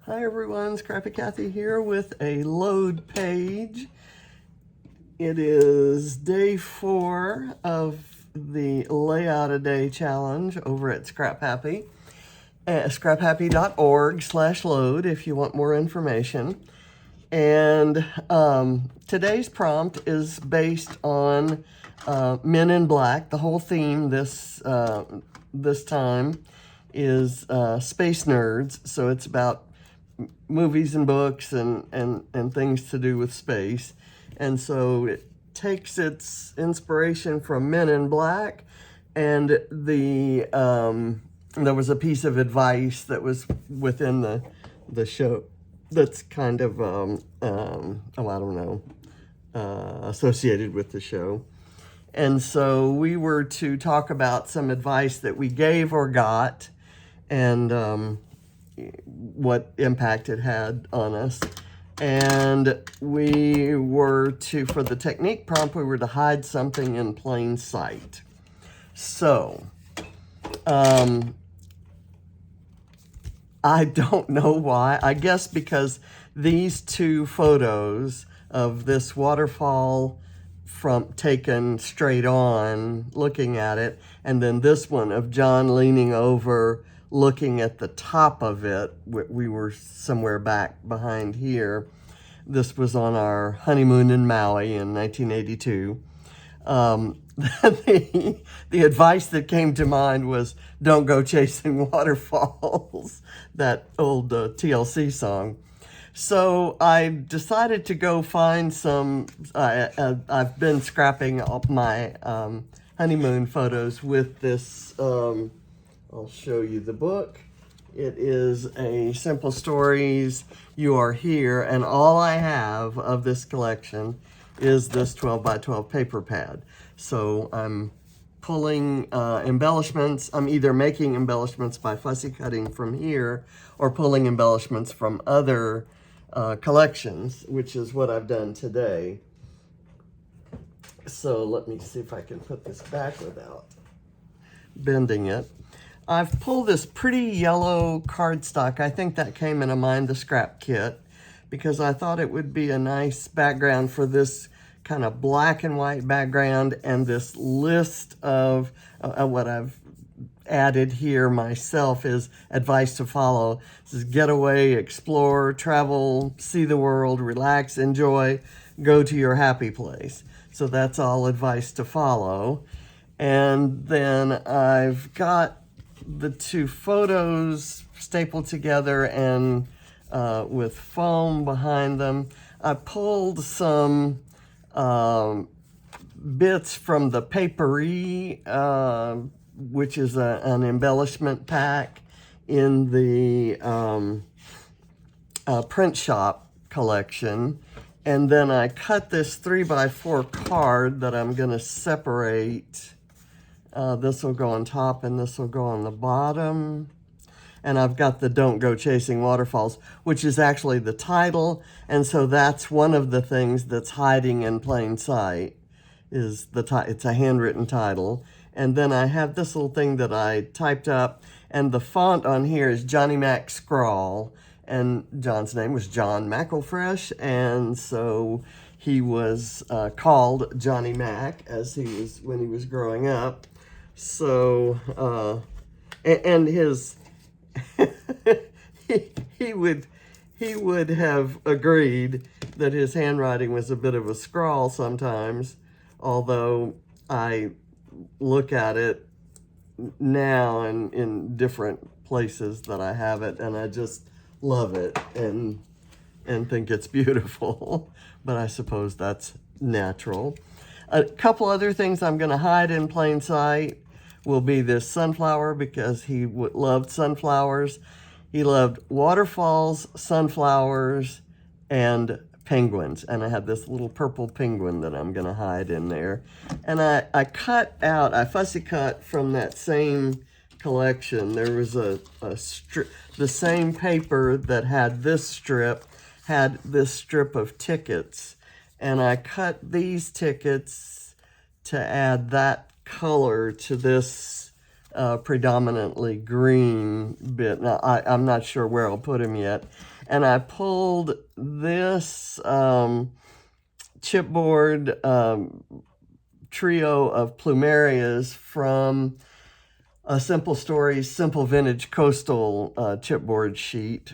Hi everyone, Scrappy Kathy here with a load page. It is day 4 of the Layout a Day challenge over at Scrap Happy. scraphappy.org/load if you want more information. And today's prompt is based on Men in Black. The whole theme this time is space nerds, so it's about movies and books and things to do with space. And so it takes its inspiration from Men in Black, and there was a piece of advice that was within the show that's kind of associated with the show. And so we were to talk about some advice that we gave or got, and what impact it had on us. And we were to, for the technique prompt, we were to hide something in plain sight. So, I don't know why. I guess because these two photos of this waterfall taken straight on, looking at it, and then this one of John leaning over, looking at the top of it. We were somewhere back behind here. This was on our honeymoon in Maui in 1982. The advice that came to mind was, don't go chasing waterfalls, that old TLC song. So I decided to go find some, I've been scrapping up my honeymoon photos with this, I'll show you the book. It is a Simple Stories, You Are Here, and all I have of this collection is this 12 by 12 paper pad. So I'm pulling embellishments. I'm either making embellishments by fussy cutting from here or pulling embellishments from other collections, which is what I've done today. So let me see if I can put this back without bending it. I've pulled this pretty yellow cardstock. I think that came in a Mind the Scrap kit because I thought it would be a nice background for this kind of black and white background, and this list of what I've added here myself is advice to follow. This is get away, explore, travel, see the world, relax, enjoy, go to your happy place. So that's all advice to follow. And then I've got the two photos stapled together and with foam behind them. I pulled some bits from the Papery, which is an embellishment pack in the print shop collection. And then I cut this 3x4 card that I'm going to separate. This will go on top and this will go on the bottom. And I've got the Don't Go Chasing Waterfalls, which is actually the title. And so that's one of the things that's hiding in plain sight, is it's a handwritten title. And then I have this little thing that I typed up, and the font on here is Johnny Mac Scrawl. And John's name was John McElfresh, and so he was called Johnny Mac when he was growing up. So, and his he would have agreed that his handwriting was a bit of a scrawl sometimes, although I look at it now and in different places that I have it, and I just love it and think it's beautiful. But I suppose that's natural. A couple other things I'm going to hide in plain sight will be this sunflower, because he loved sunflowers. He loved waterfalls, sunflowers, and penguins. And I have this little purple penguin that I'm going to hide in there. And I fussy cut from that same collection. There was a strip, the same paper that had this strip of tickets. And I cut these tickets to add that color to this predominantly green bit. Now, I'm not sure where I'll put him yet. And I pulled this chipboard trio of plumerias from a Simple Stories Simple Vintage Coastal chipboard sheet.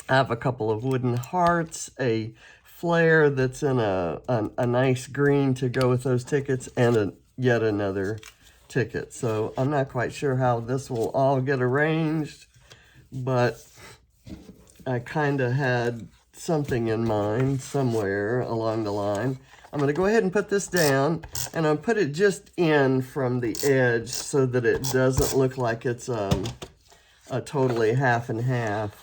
I have a couple of wooden hearts, a flare that's in a nice green to go with those tickets, and yet another ticket. So I'm not quite sure how this will all get arranged, but I kind of had something in mind somewhere along the line. I'm going to go ahead and put this down, and I'll put it just in from the edge so that it doesn't look like it's a totally half and half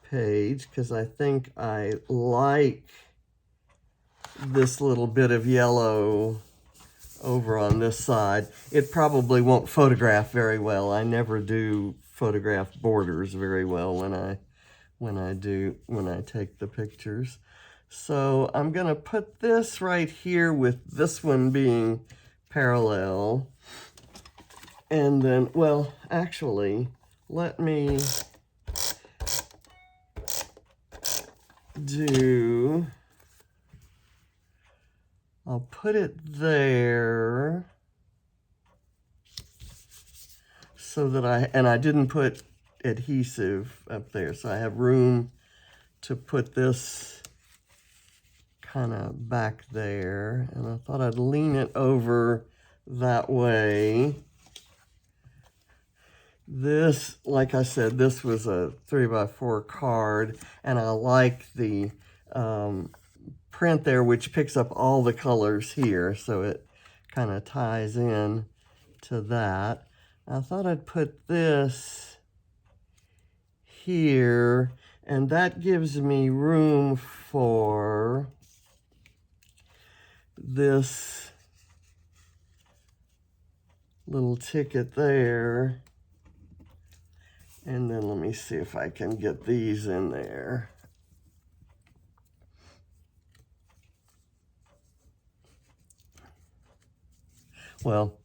page, because I think I like this little bit of yellow over on this side. It probably won't photograph very well. I never do photograph borders very well when I take the pictures. So I'm gonna put this right here with this one being parallel. And then, well, actually, let me I'll put it there so that I didn't put adhesive up there, so I have room to put this kind of back there, and I thought I'd lean it over that way. This, like I said, this was a 3x4 card, and I like the print there, which picks up all the colors here, so it kind of ties in to that. I thought I'd put this here, and that gives me room for this little ticket there. And then let me see if I can get these in there. Well,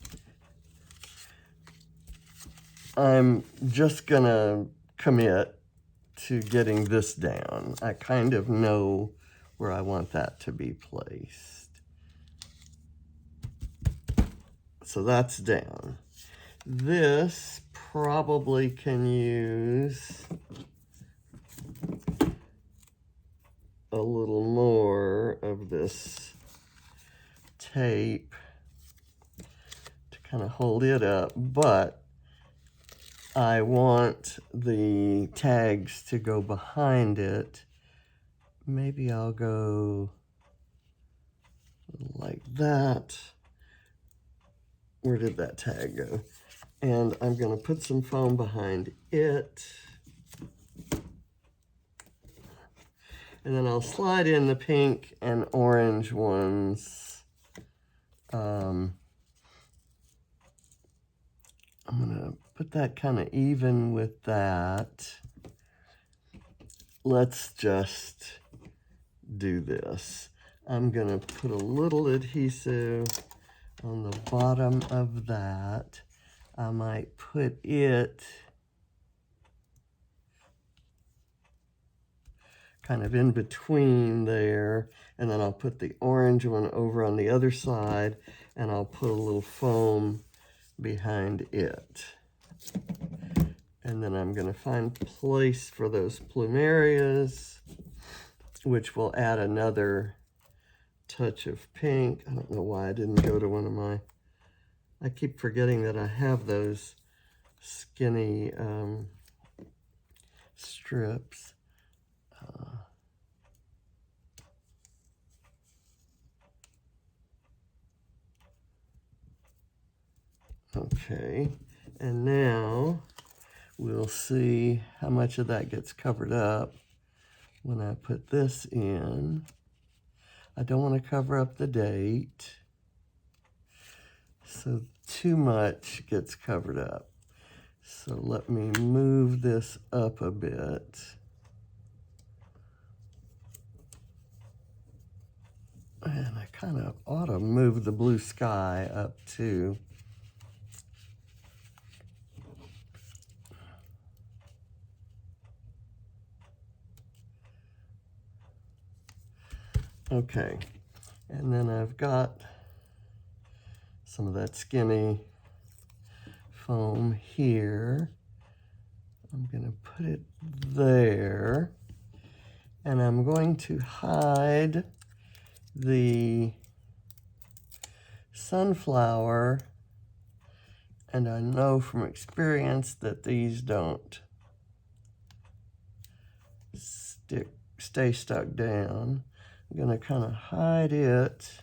I'm just gonna commit to getting this down. I kind of know where I want that to be placed. So that's down. This probably can use a little more of this tape to kind of hold it up, but I want the tags to go behind it. Maybe I'll go like that. Where did that tag go? And I'm going to put some foam behind it. And then I'll slide in the pink and orange ones. I'm going to put that kind of even with that. Let's just do this. I'm going to put a little adhesive on the bottom of that. I might put it kind of in between there, and then I'll put the orange one over on the other side, and I'll put a little foam behind it. And then I'm going to find place for those plumerias, which will add another touch of pink. I don't know why I didn't go to one of my... I keep forgetting that I have those skinny strips. Okay, and now we'll see how much of that gets covered up when I put this in. I don't want to cover up the date, so too much gets covered up. So let me move this up a bit. And I kind of ought to move the blue sky up too. Okay, and then I've got some of that skinny foam here. I'm going to put it there, and I'm going to hide the sunflower, and I know from experience that these don't stay stuck down. I'm going to kind of hide it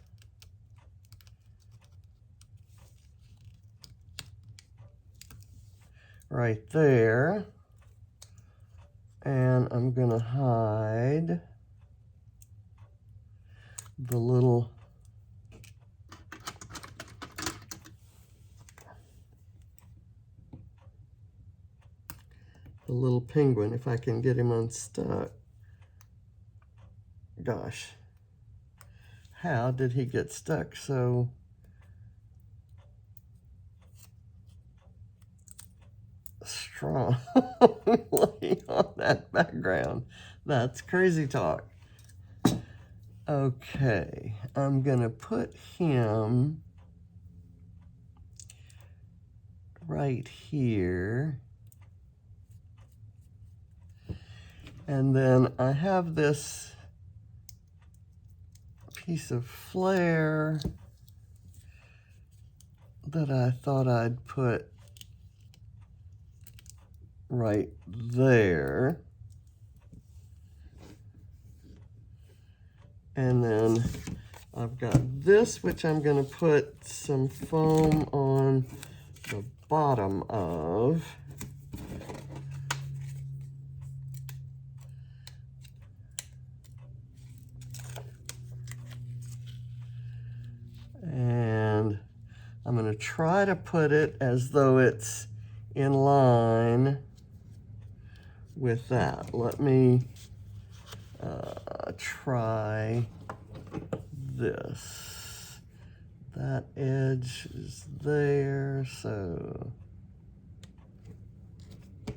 right there, and I'm going to hide the little penguin if I can get him unstuck. Gosh, how did he get stuck so strong laying on that background? That's crazy talk. Okay, I'm gonna put him right here, and then I have this piece of flare that I thought I'd put right there. And then I've got this, which I'm going to put some foam on the bottom of. And I'm going to try to put it as though it's in line with that. Let me try this. That edge is there, so I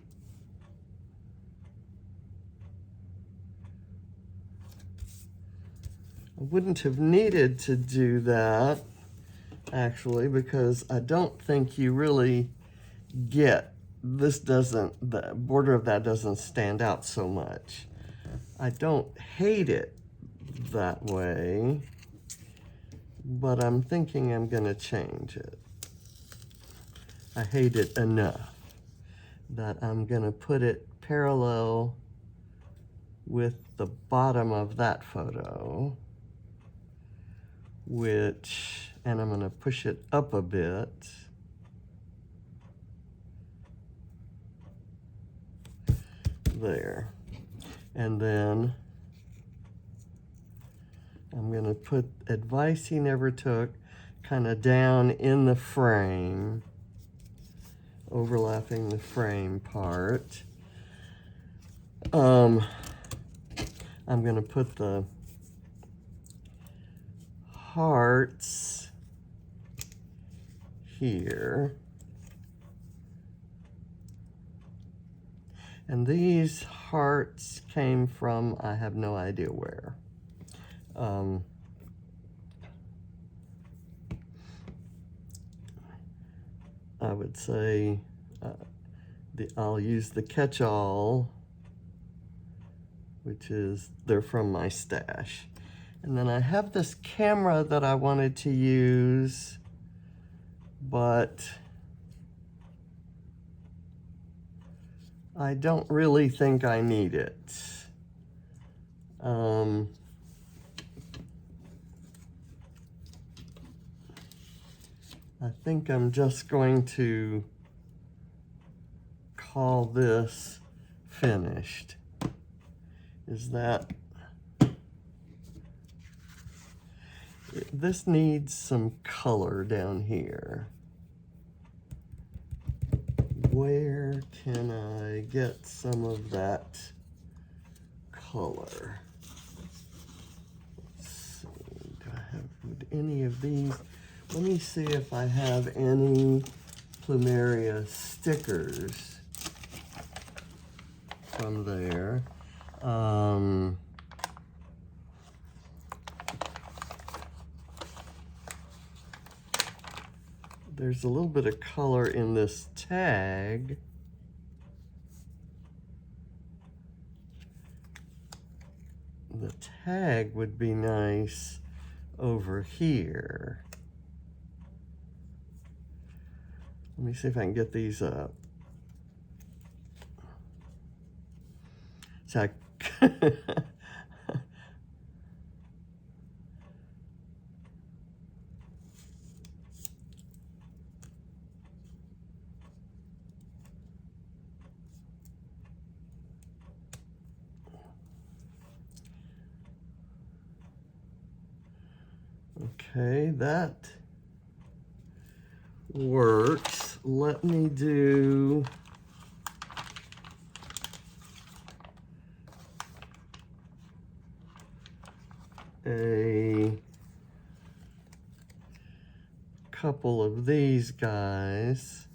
wouldn't have needed to do that, actually, because I don't think you really get, this doesn't, the border of that doesn't stand out so much. I don't hate it that way, but I'm thinking I'm going to change it. I hate it enough that I'm going to put it parallel with the bottom of that photo, which, and I'm going to push it up a bit. There. And then I'm going to put advice he never took kind of down in the frame, overlapping the frame part. I'm going to put the hearts here. And these hearts came from, I have no idea where. I would say I'll use the catch-all, which is, they're from my stash. And then I have this camera that I wanted to use, but I don't really think I need it. I think I'm just going to call this finished. Is that, this needs some color down here. Where can I get some of that color? Let's see, do I have any of these? Let me see if I have any plumeria stickers from there. there's a little bit of color in this tag. The tag would be nice over here. Let me see if I can get these up. So okay, that works. Let me do a couple of these guys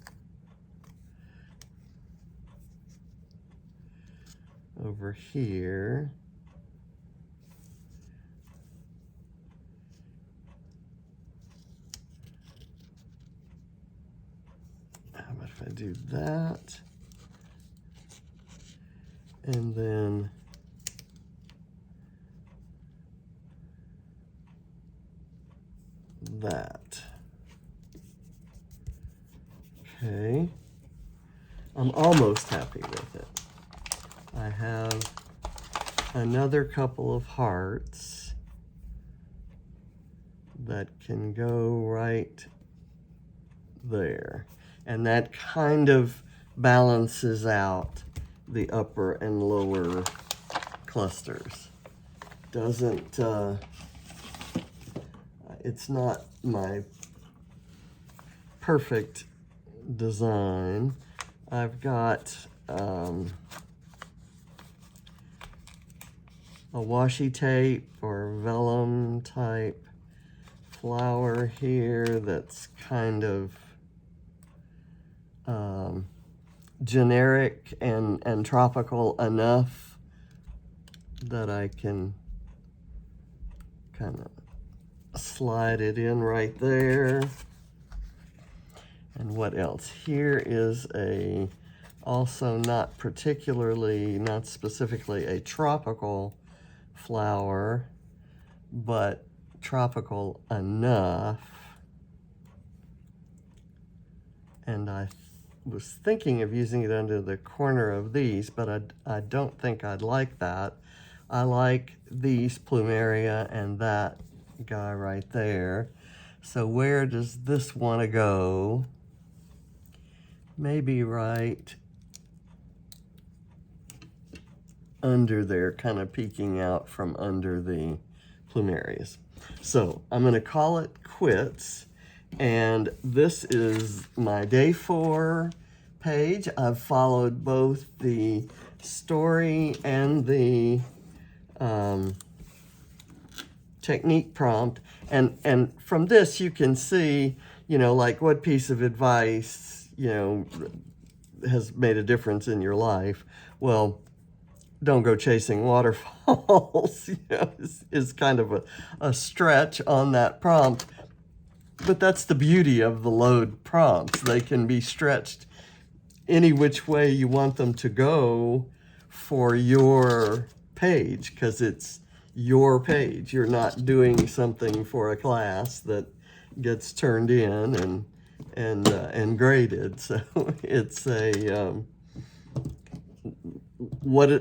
over here. How about if I do that? And then that. Okay. I'm almost happy with it. I have another couple of hearts that can go right there. And that kind of balances out the upper and lower clusters. Doesn't, it's not my perfect design. I've got a washi tape or vellum type flower here that's kind of generic and tropical enough that I can kind of slide it in right there. And what else? Here is also not specifically a tropical flower, but tropical enough. And I was thinking of using it under the corner of these, but I don't think I'd like that. I like these plumeria and that guy right there. So where does this want to go? Maybe right under there, kind of peeking out from under the plumerias. So I'm going to call it quits. And this is my day 4 page. I've followed both the story and the technique prompt. And from this you can see, like what piece of advice, has made a difference in your life. Well, don't go chasing waterfalls, is kind of a stretch on that prompt. But that's the beauty of the load prompts. They can be stretched any which way you want them to go for your page, because it's your page. You're not doing something for a class that gets turned in and graded. So it's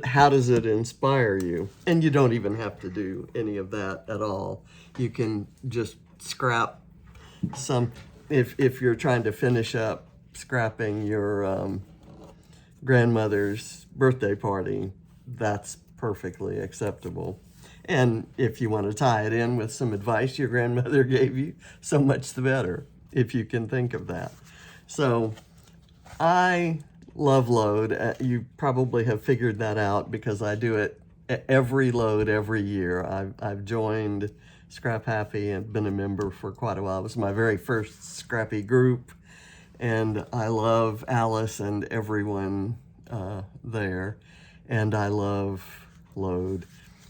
how does it inspire you? And you don't even have to do any of that at all. You can just scrap some, if you're trying to finish up scrapping your grandmother's birthday party, that's perfectly acceptable. And if you want to tie it in with some advice your grandmother gave you, so much the better, if you can think of that. So I love load. You probably have figured that out because I do it every load every year. I've joined Scrap Happy and been a member for quite a while. It was my very first Scrappy group, and I love Alice and everyone there, and I love load.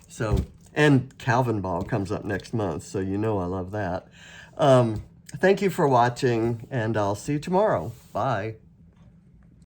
So, and Calvin Ball comes up next month, so I love that. Thank you for watching, and I'll see you tomorrow. Bye.